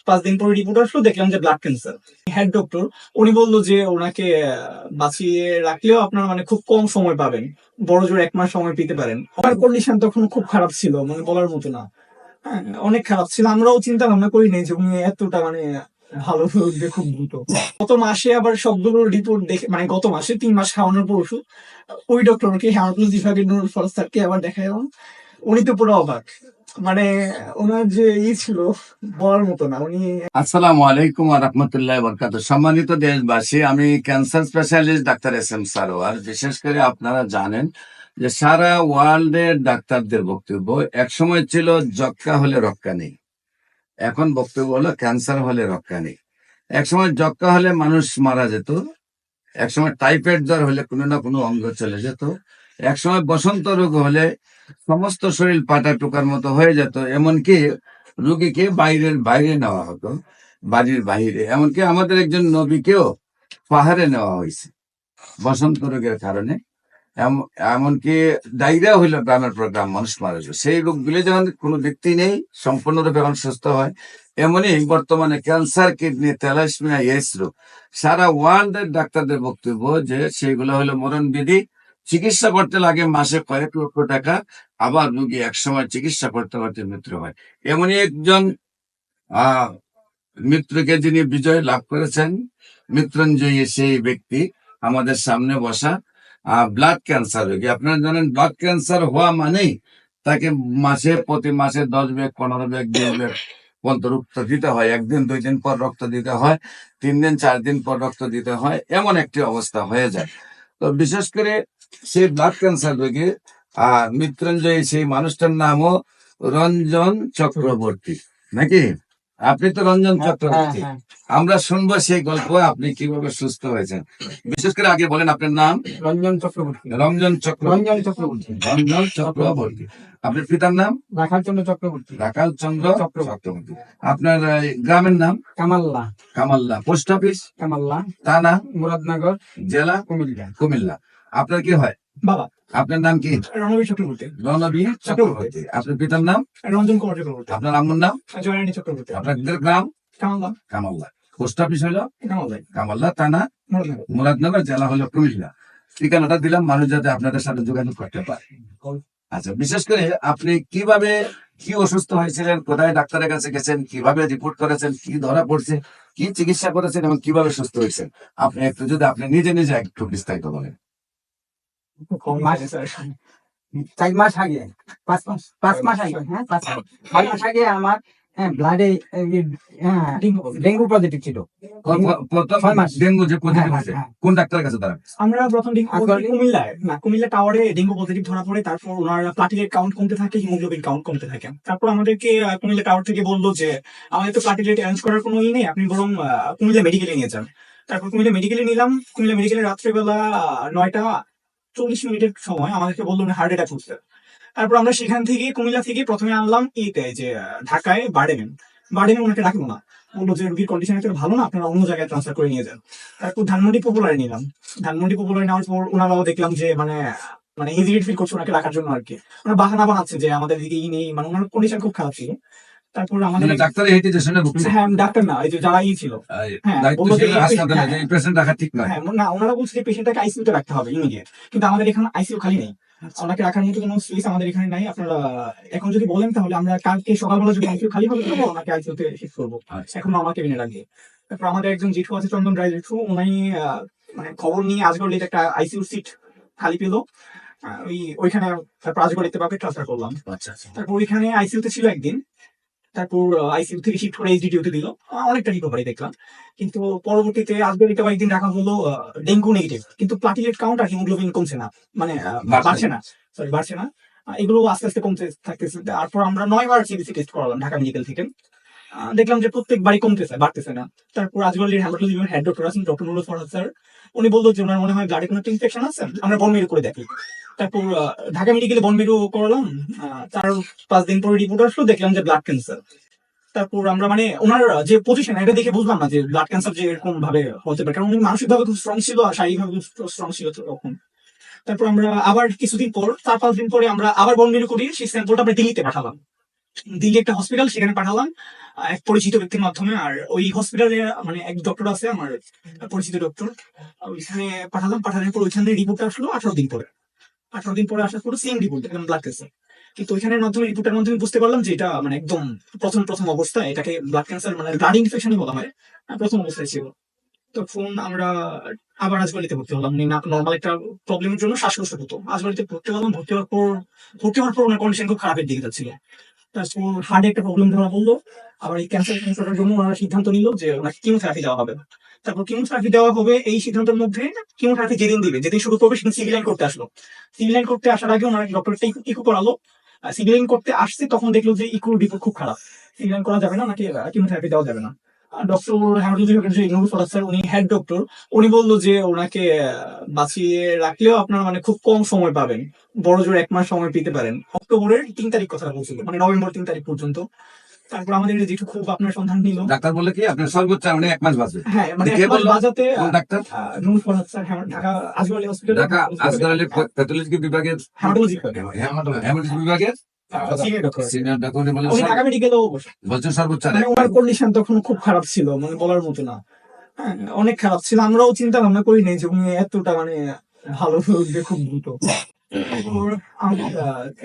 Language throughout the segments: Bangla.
4-5 দিন পরে রিপোর্ট আসলো, দেখলাম যে ব্লাড ক্যান্সার। হেড ডক্টর উনি বললো যে ওনাকে বাঁচিয়ে রাখলেও আপনার মানে খুব কম সময় পাবেন, বড় জোর 1 মাস সময় পেতে পারেন। আমার কন্ডিশন তখন খুব খারাপ ছিল, মানে বলার মতো না। হ্যাঁ, অনেক খারাপ ছিল। আমরাও চিন্তা ভাবনা করি নাই যে উনি এতটা মানে ভালো হয়ে উঠবে খুব দ্রুত। গত মাসে আবার সবগুলো রিপোর্ট দেখে, মানে গত মাসে 3 মাস খাওয়ানোর পর ওষুধ, ওই ডক্টরকে হেমাটোলজি বিভাগের নুরুল ফরজ স্যারকে আবার দেখালাম। উনি তো পুরো অবাক, মানে ওনার যে ছিল বলার মতো না। উনি আসসালামু আলাইকুম ওয়া রাহমাতুল্লাহি ওয়া বারাকাতুহু। সম্মানিত দেশবাসী, আমি cancer specialist doctor SM. Sarwar. বিশেষ করে আপনারা জানেন যে সারা ওয়ার্ল্ডের ডাক্তারদের বক্তব্য একসময় ছিল যক্ষ্মা হলে রক্ষা নেই, এখন বক্তব্য হলো ক্যান্সার হলে রক্ষা নেই। একসময় যক্ষ্মা হলে মানুষ মারা যেত, একসময় টাইফয়েড জ্বর হলে কোনো না কোনো অঙ্গ চলে যেত, একসময় বসন্ত রোগ হলে সমস্ত শরীর পাটা টোকার মতো হয়ে যেত, এমনকি রোগীকে বাইরে নেওয়া হতো, বাড়ির বাইরে। এমনকি আমাদের একজন নবীকেও পাহাড়ে নেওয়া হয়েছে বসন্ত রোগের কারণে। এমনকি ডায়রিয়া হইলো গ্রামের পর গ্রাম মানুষ মারা যায়। সেই রোগগুলি যখন কোনো ব্যক্তি নেই, সম্পূর্ণরূপে এখন সুস্থ হয়। এমনই বর্তমানে ক্যান্সার, কিডনি, থ্যালাসেমিয়া, এইডস রোগ সারা ওয়ার্ল্ডের ডাক্তারদের বক্তব্য যে সেগুলো হলো মরণবিধি। চিকিৎসা করতে লাগে মাসে কয়েক লক্ষ টাকা, আবার রোগী একসময় চিকিৎসা করতে করতে মৃত্যু হয়। এমনই একজন আহ মৃত্যুকে যিনি বিজয় লাভ করেছেন, মৃত্যুঞ্জয়ী সেই ব্যক্তি আমাদের সামনে বসা, ব্লাড ক্যান্সার রোগী। আপনারা জানেন ব্লাড ক্যান্সার হওয়া মানেই তাকে প্রতি মাসে 10 ব্যাগ, 15 ব্যাগ, 20 ব্যাগ পর্যন্ত রক্ত দিতে হয়। 1 দিন 2 দিন পর রক্ত দিতে হয়, 3 দিন 4 দিন পর রক্ত দিতে হয়, এমন একটি অবস্থা হয়ে যায়। তো বিশেষ করে সেই ব্লাড ক্যান্সার রোগী মৃত্যুঞ্জয়ী সেই মানুষটার নামও রঞ্জন চক্রবর্তী, নাকি? আপনি তো রঞ্জন চক্রবর্তী। আমরা শুনবো সেই গল্প, আপনি কিভাবে সুস্থ হয়েছেন। বিশেষ করে আগে বলেন আপনার নাম। রঞ্জন চক্রবর্তী। রঞ্জন চক্রবর্তী। রঞ্জন চক্রবর্তী। রঞ্জন চক্রবর্তী। আপনার পিতার নাম? রাখাল চন্দ্র চক্রবর্তী। রাখাল চন্দ্র চক্রবর্তী। আপনার গ্রামের নাম? কামাল্লা। কামাল্লা। Post office? কামাল্লা। থানা? মুরাদনগর। জেলা? কুমিল্লা। কুমিল্লা। আপনার কি হয়? বাবা। আপনার নাম কি? রণবীর চক্রবর্তী। রণবীর চক্রবর্তী। আপনার পিতার নাম? রঞ্জন কুমার চক্রবর্তী। আপনার আম্মুর নাম? জয়রানী চক্রবর্তী। আপনার গ্রাম? কামাল্লা। কামাল্লা। পোস্ট অফিস হলো কামাল্লাই। কামাল্লা, থানা মুরাদনগর। মুরাদনগর, জেলা হলো কুমিল্লা। ঠিকানাটা দিলাম মানুষ যাতে আপনাদের সাথে যোগাযোগ করতে পারে। আচ্ছা, বিশেষ করে আপনি কিভাবে কি অসুস্থ হয়েছিলেন, কোথায় ডাক্তারের কাছে গেছেন, কিভাবে রিপোর্ট করেছেন, কি ধরা পড়ছে, কি চিকিৎসা করেছেন এবং কিভাবে সুস্থ হয়েছেন, আপনি একটু যদি আপনি নিজে একটু বিস্তারিত বলেন। 4 মাস আগে, 5 মাস আগে, হ্যাঁ 5 মাস আগে আমার ব্লাডে ডেঙ্গু পজিটিভ ছিল। প্রথম 6 মাস। ডেঙ্গু যে পজিটিভ হ্যাঁ, হয়েছে, হ্যাঁ। কোন ডাক্তারের কাছে দাঁড়ান? আমরা প্রথম আসলে- কুমিল্লা টাওয়ারে ডেঙ্গু পজিটিভ ধরা পড়ে। তারপর ওনার প্লাটিলেট কাউন্ট কমতে থাকে, হিমোগ্লোবিন কাউন্ট কমতে থাকে। তারপর আমাদেরকে কুমিল্লা টাওয়ার থেকে বললো যে আমাদের তো প্লাটিলেট অ্যারেঞ্জ করার কোনো নেই, আপনি বরং কুমিল্লা মেডিকেলে নিয়ে যান। তারপর কুমিল্লা মেডিকেলে নিলাম। কুমিল্লা মেডিকেলে রাত্রেবেলা 9টা 40 মিনিটের সময় আমাদেরকে বললো হার্ট অ্যাটাক হচ্ছে। তারপর আমরা সেখান থেকে কুমিল্লা থেকে প্রথমে আনলাম যে ঢাকায় বার্ডেমে ওনাকে রাখবো না, বললো যে রোগীর কন্ডিশন এত ভালো না, আপনারা অন্য জায়গায় ট্রান্সফার করে নিয়ে যান। তারপর ধানমন্ডি পপুলারে নিলাম। ধানমন্ডি পপুলারে নেওয়ার পর ওনারাও দেখলাম যে মানে মানে হেজিটেট ফিল করছে ওনাকে রাখার জন্য আর কি। ওনার বাহানা বানাচ্ছে যে আমাদের দিকে নেই, মানে ওনার কন্ডিশন খুব খারাপ ছিল। তারপর আমাদের ডাক্তারের হেজিটেশনে ভুগছে। হ্যাঁ, ডাক্তার না, এই যে যারা ছিল, হ্যাঁ, বললো যে হাসপাতালে যে পেশেন্ট রাখা ঠিক নয়। হ্যাঁ না, ওনারা বলছে যে পেশেন্টটাকে আইসিইউতে রাখতে হবে ইমিডিয়েট, কিন্তু আমাদের এখানে আইসিইউ খালি নেই, ওনাকে রাখার মতো কোনো স্পেস আমাদের এখানে নাই। আপনারা এখন যদি বলেন তাহলে আমরা কালকে সকালবেলা যদি আইসিইউ খালি হবে তাহলে ওনাকে আইসিইউতে শিফট করবো। এখন আমার কেবিনে রাখবে। তারপর আমাদের একজন জেঠু আছে, চন্দন রায় জেঠু, উনি মানে খবর নিয়ে আজগর একটা আইসিইউ সিট খালি পেলো ওইখানে। তারপর আজগর লিখতে ট্রান্সফার করলাম। তারপর ওইখানে আইসিইউতে ছিল একদিন। তারপর আইসিইউ থেকে শিফট করে এইচডিডিউতে দিল, অনেকটা রিকভারি দেখলাম। কিন্তু পরবর্তীতে আজকে কয়েকদিন রাখা হলো ডেঙ্গু নেগেটিভ, কিন্তু প্লাটিলেট কাউন্ট আর হিমোগ্লোবিন কমছে না, মানে বাড়ছে না। এগুলো আস্তে আস্তে কমতে থাকতেছে। তারপর আমরা 9বার সিবিসি টেস্ট করালাম ঢাকা মেডিকেল থেকে, দেখলাম যে প্রত্যেকবারই কমতেছে, বাড়তেছে না। তারপর আজগলের হেমাটোলজি হেড ডক্টর আছেন, ডক্টর নুরুল ফরহাদ স্যার, উনি বললো যে ওনার মনে হয় ব্লাডে কোনো ইনফেকশন আছে, আমরা বন মেরু করে দেখি। তারপর ঢাকা মেডিকেলে বন মেরু করালাম। 4-5 দিন পরে রিপোর্ট আসলো, দেখলাম যে ব্লাড ক্যান্সার। তারপর আমরা মানে ওনার যে পজিশন এটা দেখে বুঝলাম না যে ব্লাড ক্যান্সার যে এরকম ভাবে হতে পারে, কারণ উনি মানসিকভাবে খুব স্ট্রং ছিল আর শারীরিকভাবে খুব স্ট্রং ছিল তখন। তারপর আমরা আবার কিছুদিন পর 4-5 দিন পরে আমরা আবার বন মেরু করি, সেই স্যাম্পলটা আমরা দিল্লিতে পাঠালাম। দিল্লি একটা হসপিটাল, সেখানে পাঠালাম এক পরিচিত ব্যক্তির মাধ্যমে। আর ওই হসপিটালে মানে এক ডক্টর আছে আমার পরিচিত ডক্টর, ওইখানে পাঠালাম। পাঠানোর পর ওইখান থেকে রিপোর্ট আসলো 18 দিন পরে। 18 দিন পরে আসার পর সেম রিপোর্ট, একদম ব্লাড ক্যান্সার। কিন্তু ওইখানের মাধ্যমে, রিপোর্টের মাধ্যমে বুঝতে পারলাম যে এটা মানে একদম প্রথম প্রথম অবস্থা, এটাকে ব্লাড ক্যান্সার মানে ব্লাড ইনফেকশনই বলা হয়, প্রথম অবস্থায় ছিল। তখন আমরা আবার আজবাড়িতে ভর্তি হলাম। উনি নর্মাল একটা প্রবলেমের জন্য শ্বাসকষ্ট হতো, আজবাড়িতে ভর্তি হলাম। ভর্তি হওয়ার পর ওনার কন্ডিশন খুব খারাপের দিকে যাচ্ছিল। তারপর হার্টে একটা প্রবলেম ধরা পড়লো। আবার এই ক্যান্সারের জন্য ওনারা সিদ্ধান্ত নিল যে ওনাকে কিমোথেরাপি দেওয়া হবে। তারপর কিমোথেরাপি দেওয়া হবে, এই সিদ্ধান্তের মধ্যে কিমোথেরাপি যেদিন দিবে, যেদিন শুরু করবে, সেদিন সিভিল লাইন করতে আসলো। সিভিল লাইন করতে আসার আগে ওনার ডক্টরটা ইকো করালো। সিভিল লাইন করতে আসছে, তখন দেখলো যে ইকোর রিপোর্ট খুব খারাপ, সিভিল লাইন করা যাবে না, ওনাকে কিমোথেরাপি দেওয়া যাবে না। ডক্টর হেমাটোলজি যে নুরুল ফরাজ স্যার, উনি হেড ডক্টর, উনি বললো যে ওনাকে বাঁচিয়ে রাখলেও আপনার মানে খুব কম সময় পাবেন, বড় জোর 1 মাস সময় পেতে পারেন। অক্টোবরের 3 তারিখ কথা বলছিল, মানে নভেম্বর 3 তারিখ পর্যন্ত। তারপর আমাদের যেটু খুব আপনার সন্ধান নিল, ডাক্তার বললে কি আপনার সর্বোচ্চ মানে 1 মাস বাঁচবে? হ্যাঁ মানে কে 1 মাস বললো? বাজাতে কোন ডাক্তার? Nurul Faraz sir, Dhaka Azgar Ali hospital, Dhaka Asgar Ali pathology বিভাগের হেমাটোলজি হেমাটোলজি বিভাগের সিনিয়র ডক্টর। সিনিয়র ডাক্তার। উনি বললেন উনি ঢাকা মেডিকেলেও বলছেন সর্বোচ্চ মানে ওনার কন্ডিশন তখন খুব খারাপ ছিল, মানে বলার মতো না। হ্যাঁ, অনেক খারাপ ছিল। আমরাও চিন্তা ভাবনা করি নাই যে উনি এতটা মানে ভালো হয়ে খুব দ্রুত। তারপর আমার,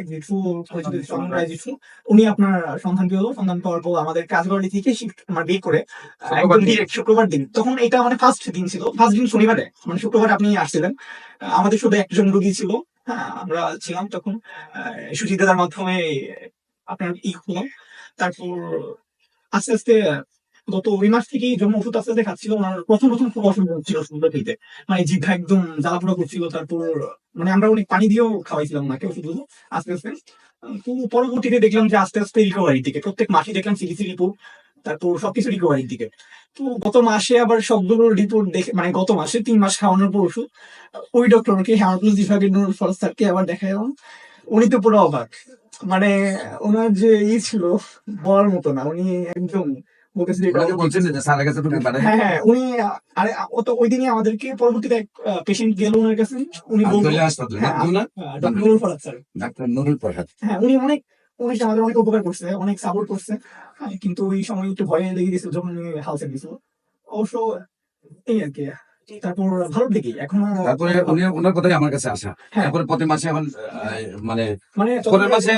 এক জেঠু, পরিচিত চন্দন রায় জেঠু, উনি আপনার সন্ধান পেলো। সন্ধান পাওয়ার পর আমাদের কাজবাড়ি থেকে শিফট আমার বের করে একদম ডিরেক্ট শুক্রবার দিন, তখন এটা মানে ফার্স্ট দিন ছিল, ফার্স্ট দিন শনিবারে, মানে শুক্রবার আপনি আসছিলেন। আমাদের শুধু একজন রোগী ছিল, হ্যাঁ আমরা ছিলাম তখন। সুচিত দাদার মাধ্যমে আপনার হলাম। তারপর আস্তে আস্তে গত 2 মাস থেকেই যখন ওষুধ আস্তে আস্তে খাচ্ছিল, ওনার প্রথম প্রথম খুব অসুবিধা হচ্ছিল ওষুধটা খেতে, মানে জিভা একদম জ্বালাপোড়া করছিল। তারপর মানে আমরা অনেক পানি দিয়েও খাওয়াইছিলাম ওনাকে ওষুধগুলো আস্তে আস্তে। তো পরবর্তীতে দেখলাম যে আস্তে আস্তে রিকভারির দিকে, প্রত্যেক মাসে দেখলাম সিরিসি রিপোর্ট, তারপর সবকিছু রিকভারির দিকে। তো গত মাসে আবার সবগুলোর রিপোর্ট দেখে, মানে গত মাসে 3 মাস খাওয়ানোর পর ওষুধ, ওই ডক্টরকে হেমাটোলজি বিভাগের নুরুল ফরাজ স্যারকে আবার দেখালাম। উনি তো পুরো অবাক, মানে ওনার যে ছিল বলার মতো না। উনি একদম বলতেছে যে ওনাকে বলছেন যে স্যারের কাছে তুমি পাঠাই। হ্যাঁ হ্যাঁ, উনি আরে ও তো ওই দিনই আমাদেরকে, পরবর্তীতে এক পেশেন্ট গেল ওনার কাছে, উনি বলল, আব্দুল্লাহ হাসপাতাল হ্যাঁ না? Doctor Nurul Faraz sir, doctor Nurul Farhad. হ্যাঁ উনি অনেক আমাদের অনেক উপকার করছে, অনেক সাপোর্ট করছে। হ্যাঁ, কিন্তু ওই সময় একটু ভয়ে লেগে গেছিল যখন উনি হাল ছেড়ে দিয়েছিল। অবশ্য এই আর কি। তারপর ভালো দিকে এখন তারপরে উনি ওনার কথাই আমার কাছে আসা। হ্যাঁ। তারপরে প্রতি মাসে এখন মানে মানে পরের মাসে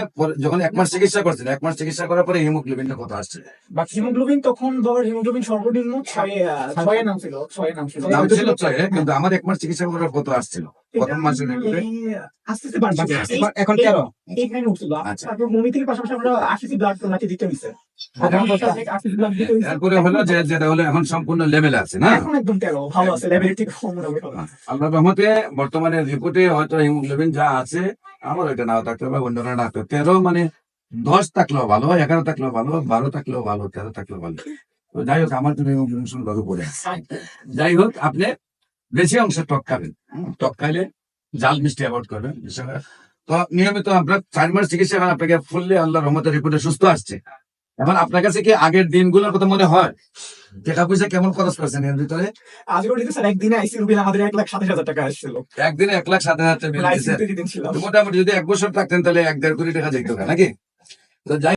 যখন 1 মাস চিকিৎসা করছেন, 1 মাস চিকিৎসা করার পরে হিমোগ্লোবিনটা কত আসছে? বাট হিমোগ্লোবিন তখন বাবার হিমোগ্লোবিন সর্বনিম্ন 6 নাম ছিল, 6 নাম ছিল। দাম ছিল 6, কিন্তু আমার 1 মাস চিকিৎসা করার কত আসছিল প্রথম মাসে? আস্তে আস্তে বাড়ছে, এখন 13। এইখানে উঠছিল। আচ্ছা। তারপর মমি থেকে পাশাপাশি আমরা আরসিসি ব্লাড ওনাকে দিতে হইছে। আরসিসি ব্লাড দিতে হইছে। তারপরে হলো যে যেটা হলো এখন সম্পূর্ণ লেভেলে আছে না? এখন একদম 13 ভালো আছে, লেভেল ঠিক মোটামুটি ভালো। আল্লাহর রহমতে বর্তমানে রিপোর্টে হয়তো হিমোগ্লোবিন যা আছে, আমার ওইটা নাও থাকতে হবে, অন্যরা না থাকতে, 13 মানে 10 থাকলেও ভালো, 11 থাকলেও ভালো, 12 থাকলেও ভালো, 13 থাকলেও ভালো। তো যাই হোক, আমার জন্য হিমোগ্লোবিন ভালো পড়ে আছে। যাই হোক, আপনি বেশি অংশ টক খাবেন। টক খাইলে জাল মিষ্টি অ্যাভয়েড করবেন। তো নিয়মিত আমরা 4 মাস চিকিৎসা, এখন আপনাকে ফুললি আল্লাহর রহমতের রিপোর্টে সুস্থ আসছে। এখন আপনার কাছে কি আগের দিনগুলোর কথা মনে হয়? টাকা পয়সা কেমন খরচ করছেন এর ভিতরে? আজ করে দিতে স্যার, একদিনে আইসিইউ বিল আমাদের 1,27,000 টাকা আসছিল। একদিনে 1,07,000 টাকা বিল দিয়েছেন। আইসিইউ তে যেদিন ছিলাম। তো মোটামুটি যদি 1 বছর থাকতেন তাহলে 1.5 কোটি টাকা যেত নাকি? তো যাই